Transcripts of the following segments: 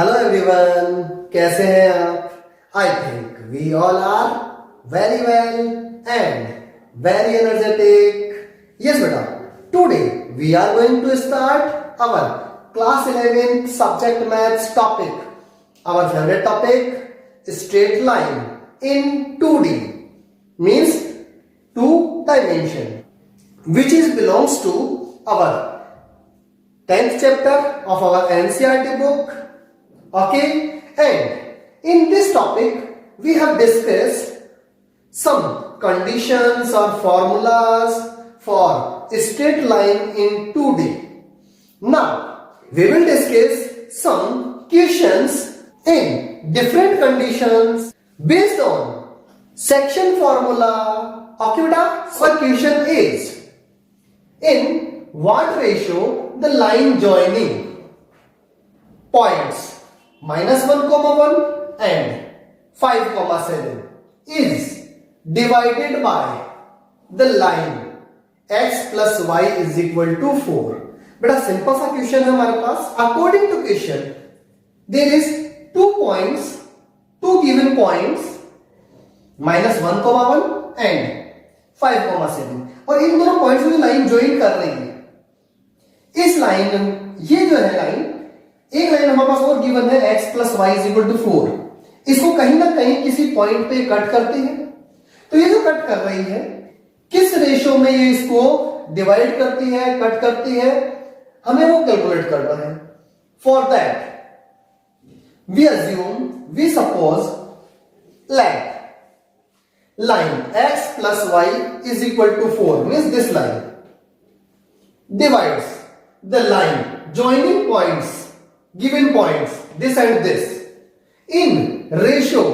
Hello everyone, कैसे हैं आप? I think we all are very well and very energetic. Yes बेटा, today we are going to start our class 11th subject maths topic. Our favourite topic straight line in 2D means two dimension, which is belongs to our 10th chapter of our NCERT book. Okay, and in this topic we have discussed some conditions or formulas for straight line in 2D. Now we will discuss some questions in different conditions based on section formula. Okay beta, so question is, in what ratio the line joining points -1, 1 and 5, 7 is divided by the line x plus y is equal to 4. बेटा simple सा question है हमारे पास. According to question there is two given points -1, 1 and 5, 7 और इन दोनों points में line join कर रही है. इस लाइन, ये जो है लाइन, एक लाइन हमारे पास और गिवन है x plus y is equal to 4. इसको कहीं ना कहीं किसी पॉइंट पे कट करती है. तो ये जो कट कर रही है, किस रेशो में ये इसको डिवाइड करती है, कट करती है, हमें वो कैलकुलेट करना है. For that we suppose like line x plus y is equal to 4 means this line divides the line joining points, given points this and this in ratio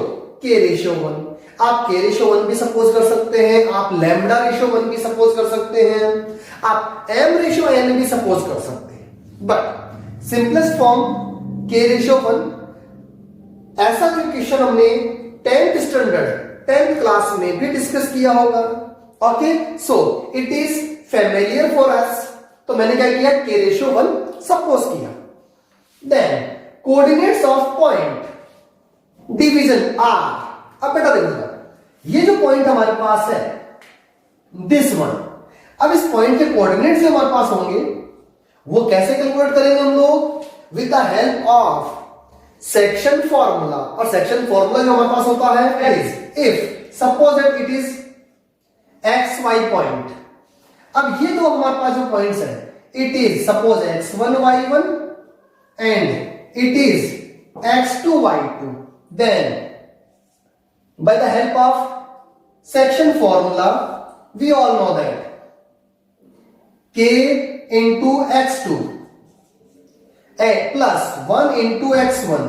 k ratio 1. आप k ratio 1 भी suppose कर सकते हैं, आप lambda ratio 1 भी suppose कर सकते हैं, आप m ratio n भी सपोज कर सकते हैं. But simplest form k ratio 1. ऐसा जो क्वेश्चन हमने 10th स्टैंडर्ड 10th क्लास में भी डिस्कस किया होगा. Okay, so it is familiar for us. तो मैंने क्या किया, k रेशियो 1 सपोज किया. Then coordinates of point division r. अब बेटा देखो, ये जो पॉइंट हमारे पास है दिस वन, अब इस पॉइंट के कोऑर्डिनेट्स जो हमारे पास होंगे वो कैसे कैलकुलेट करेंगे हम लोग? With the help of section formula. और सेक्शन फॉर्मूला जो हमारे पास होता है is if suppose that it is X Y point. अब ये दो हमारे पास जो पॉइंट्स है, it is suppose x1 y1 and it is x2 y2. Then by the help of section formula we all know that k into x2 plus 1 into x1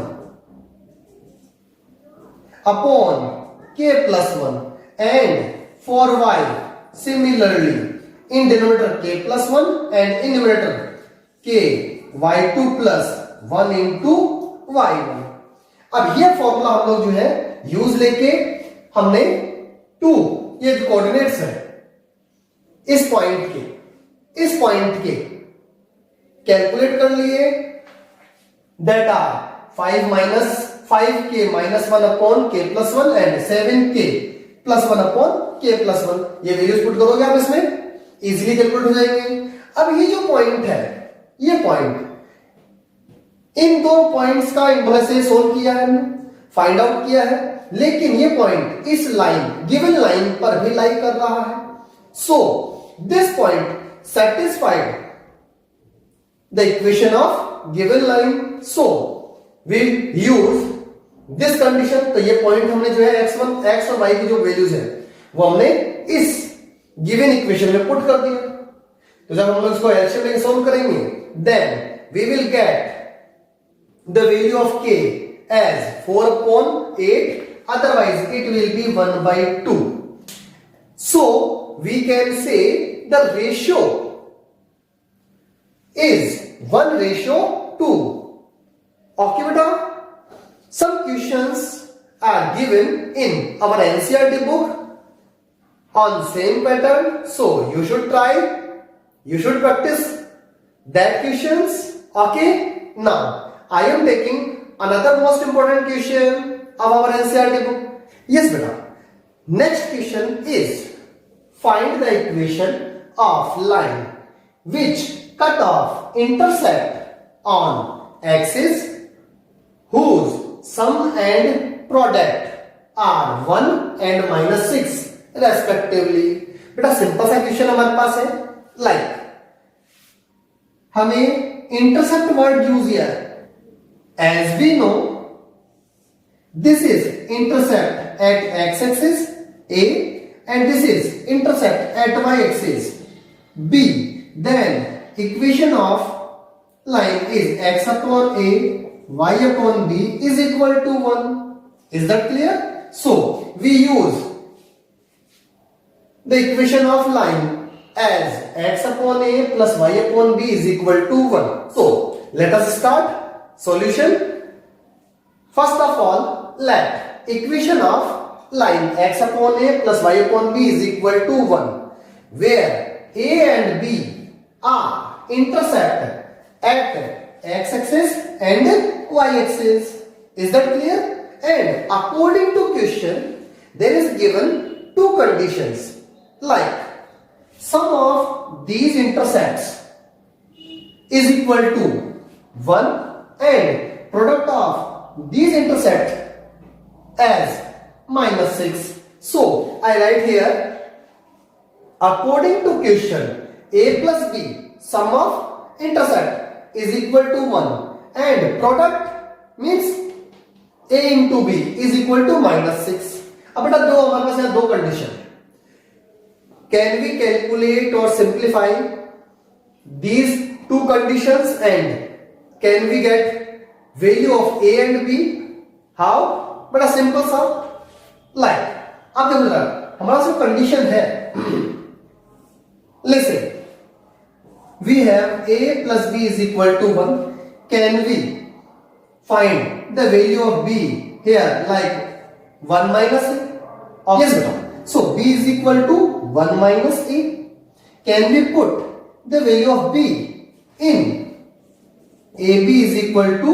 upon k plus 1 and for y similarly in denominator k plus 1 and in numerator k y2 plus 1 into y1. अब ये formula हम लोग जो है use लेके हमने ये जो कोऑर्डिनेट्स है इस पॉइंट के कैलकुलेट कर लिए. That are 5 minus 5k minus 1 upon k plus 1 and 7k plus 1 upon k plus 1. ये वैल्यूज पुट करोगे आप इसमें, इजीली कैलकुलेट हो जाएंगे. अब ये जो पॉइंट है, ये पॉइंट, इन दो पॉइंट्स का इन्वर्स से सोल्व किया है, फाइंड आउट किया है, लेकिन ये पॉइंट इस लाइन, गिवन लाइन पर भी लाई कर रहा है. So this point satisfied the equation of given line. So we use this condition. तो ये पॉइंट हमने जो है x1 x और y की जो वैल्यूज है वो हमने इस गिवन इक्वेशन में पुट कर दिया. तो जब हम लोग इसको एलसीएम लेके सॉल्व करेंगे, then we will get the value of k as 4 upon 8, otherwise it will be 1 by 2. So we can say the ratio is 1:2. Okay beta, some questions are given in our NCERT book on same pattern, so you should try, you should practice that questions. Okay, now I am taking another most important question of our NCERT book. Yes beta. Next question is find the equation of line which cut off intersect on axis whose sum and product are 1 and -6 respectively. बेटा simple सा question हमारे पास है, like हमें intercept word use किया है. As we know this is intercept at X axis A and this is intercept at Y axis B. Then equation of line is x upon a y upon b is equal to 1. Is that clear? So we use the equation of line as x upon a plus y upon b is equal to 1. So let us start solution. First of all, let equation of line x upon a plus y upon b is equal to 1 where a and b are intersect at x axis and y axis. Is that clear? And according to question there is given two conditions, like sum of these intersects is equal to 1 and product of these intersect as -6. So I write here according to question a plus b sum of intersect is equal to 1 and product means a into b is equal to -6. अब बेटा दो हमारे पास है, दो condition. Can we calculate और simplify these two conditions and can we get value of a and b? How? बेटा simple सा, like आप देखो जरा हमारा जो कंडीशन है, listen we have a plus b is equal to 1. Can we find the value of b here, like 1 minus a? Yes beta. So b is equal to 1 minus a. Can we put the value of b in ab is equal to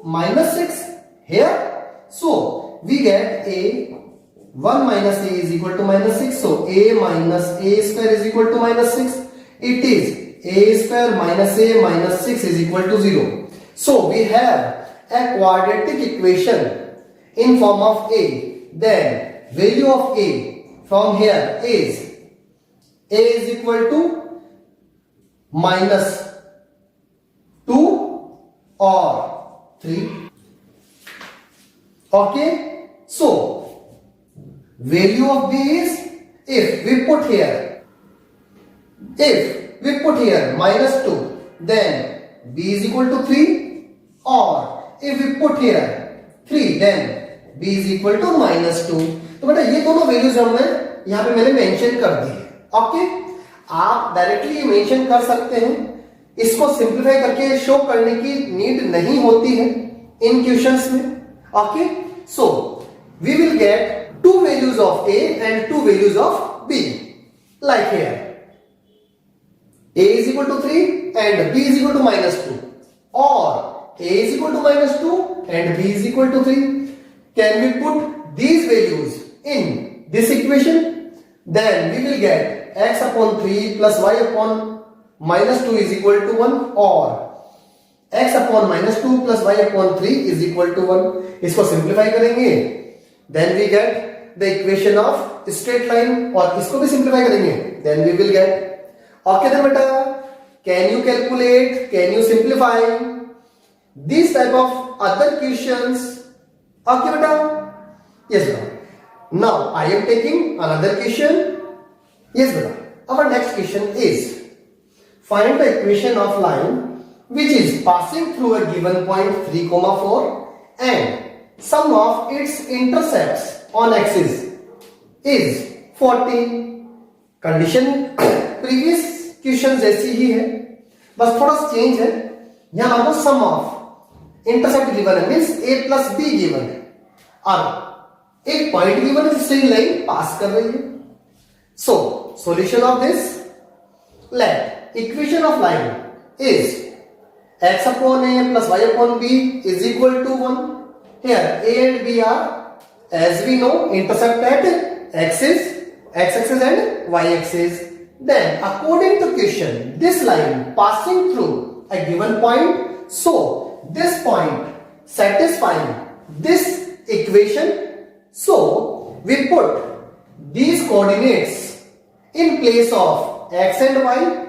-6 here? So we get a 1 minus a is equal to -6. So a minus a square is equal to -6. It is a square minus a minus 6 is equal to 0. So we have a quadratic equation in form of a. Then value of a from here is a is equal to -2 or 3. Okay. So value of b is, if we put here -2 then b is equal to 3, or if we put here 3 then b is equal to -2. तो बेटा ये दोनों values हमने यहां पे मैंने mention कर दी है. ओके, आप डायरेक्टली मेंशन कर सकते हैं, इसको सिंप्लीफाई करके शो करने की नीड नहीं होती है इन क्वेश्चंस में. Okay, so we will get two values of a and two values of b, like here a is equal to 3 and b is equal to -2, or a is equal to -2 and b is equal to 3. Can we put these values in this equation? Then we will get x upon 3 plus y upon -2 is equal to 1, or x upon -2 plus y upon 3 is equal to 1. इसको simplify करेंगे, then we get the equation of straight line, और इसको भी simplify करेंगे, then we will get. Okay then beta, can you calculate, can you simplify these type of other questions? Okay beta? Yes beta. Now I am taking another question. Yes beta. Our next question is find the equation of line which is passing through a given point 3, 4 and sum of its intercepts on axis is 40. Condition previous question जैसी ही है, बस थोड़ा सा change है. यहां हमको सम of intercept given है, means a plus b given है और एक पॉइंट गिवन है जिससे लाइन पास कर रही है. So solution of this, let equation of line is x upon a plus y upon b is equal to 1. Here a and b are, as we know, intercept at x-axis and y-axis. Then according to question, this line passing through a given point, so this point satisfying this equation, so we put these coordinates in place of x and y,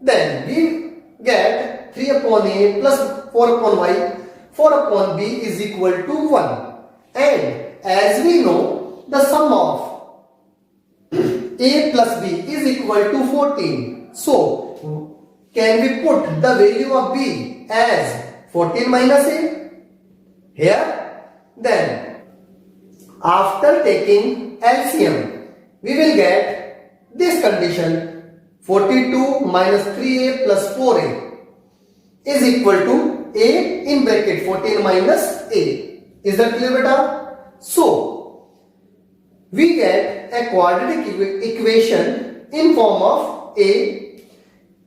then we get 3 upon a plus 4 upon y, 4 upon b is equal to 1. And as we know, the sum of a plus b is equal to 14. So can we put the value of b as 14 minus a here? Then after taking LCM, we will get this condition: 42 minus 3a plus 4a is equal to a in bracket 14 minus a. Is that clear, beta? So we get a quadratic equation in form of a,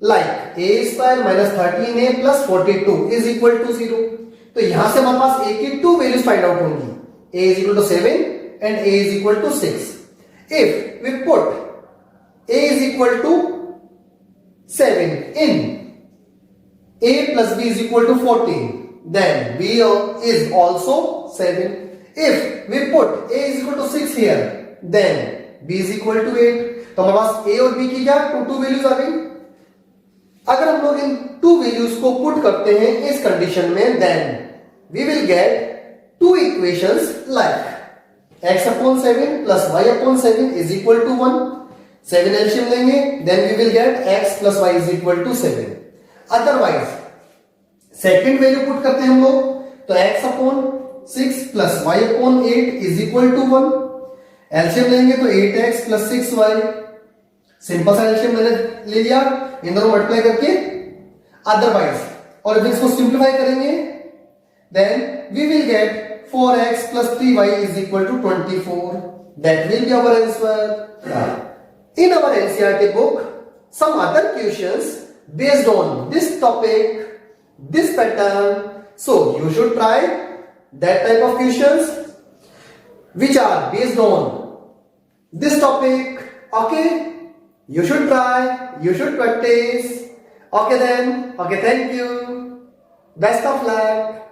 like a square minus 13a plus 42 is equal to 0. तो यहां से हमारे पास a की 2 values find out होंगी. a is equal to 7 and a is equal to 6. If we put a is equal to 7 in a plus b is equal to 14, then b is also 7. If we put a is equal to 6 here, then b is equal to 8. तो हमारे पास a और b की क्या to values आ गई. अगर हम लोग इन 2 values को पुट करते हैं इस कंडीशन में, then we will get 2 equations like x upon 7 plus y upon 7 is equal to 1. 7 LCM लेंगे, then we will get x plus y is equal to 7. Otherwise second value put करते हैं हम लोग, तो x upon 6 plus y upon 8 is equal to 1. LCM लेंगे तो 8x plus 6y. Simple सा LCM मैंने ले लिया, इन दोनों मल्टीप्लाई करके. अदरवाइज और इसको सिंप्लीफाई करेंगे, then we will get 4x plus 3y is equal to 24. That will be our answer. In our NCERT book, some other questions based on this topic, this pattern. So you should try that type of questions which are based on this topic. Okay, you should try, you should practice. Okay then, okay, thank you. Best of luck.